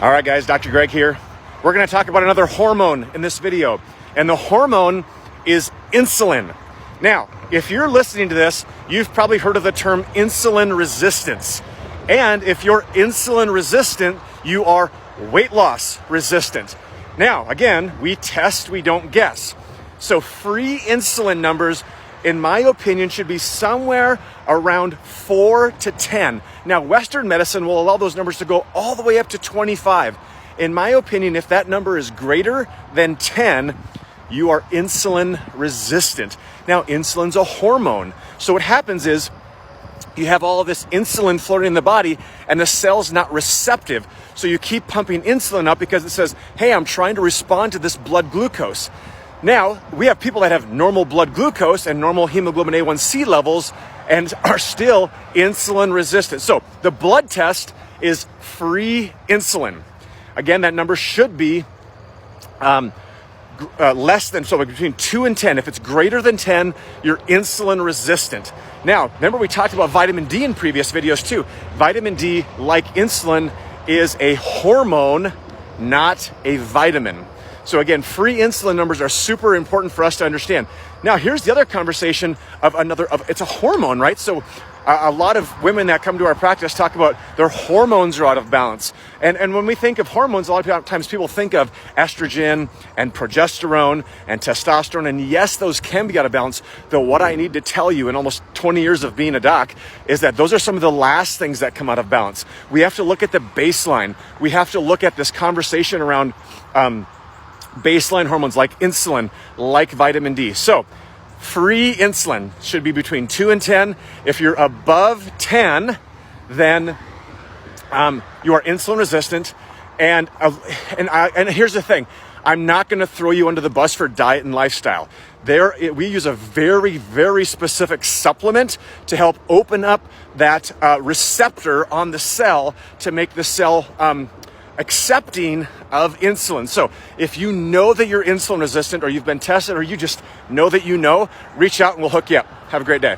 All right, guys, Dr. Greg here. We're going to talk about another hormone in this video, and the hormone is insulin. Now, if you're listening to this, you've probably heard of the term insulin resistance. And if you're insulin resistant, you are weight loss resistant. Now, again, we test, we don't guess. So free insulin numbers, in my opinion, should be somewhere around 4 to 10. Now, Western medicine will allow those numbers to go all the way up to 25. In my opinion, if that number is greater than 10, you are insulin resistant. Now, insulin's a hormone. So what happens is you have all of this insulin floating in the body and the cell's not receptive. So you keep pumping insulin up because it says, hey, I'm trying to respond to this blood glucose. Now, we have people that have normal blood glucose and normal hemoglobin A1C levels and are still insulin resistant. So the blood test is free insulin. Again, that number should be less than, so between 2 and 10. If it's greater than 10, you're insulin resistant. Now, remember we talked about vitamin D in previous videos too. Vitamin D, like insulin, is a hormone, not a vitamin. So again, free insulin numbers are super important for us to understand. Now, here's the other conversation of it's a hormone, right? So a lot of women that come to our practice talk about their hormones are out of balance. And when we think of hormones, a lot of times people think of estrogen and progesterone and testosterone. And yes, those can be out of balance. Though what I need to tell you in almost 20 years of being a doc is that those are some of the last things that come out of balance. We have to look at the baseline. We have to look at this conversation around baseline hormones like insulin, like vitamin D. So free insulin should be between 2 and 10. If you're above 10, then you are insulin resistant. And here's the thing. I'm not going to throw you under the bus for diet and lifestyle. We use a very, very specific supplement to help open up that receptor on the cell to make the cell accepting of insulin. So if you know that you're insulin resistant or you've been tested or you just know that you know, reach out and we'll hook you up. Have a great day.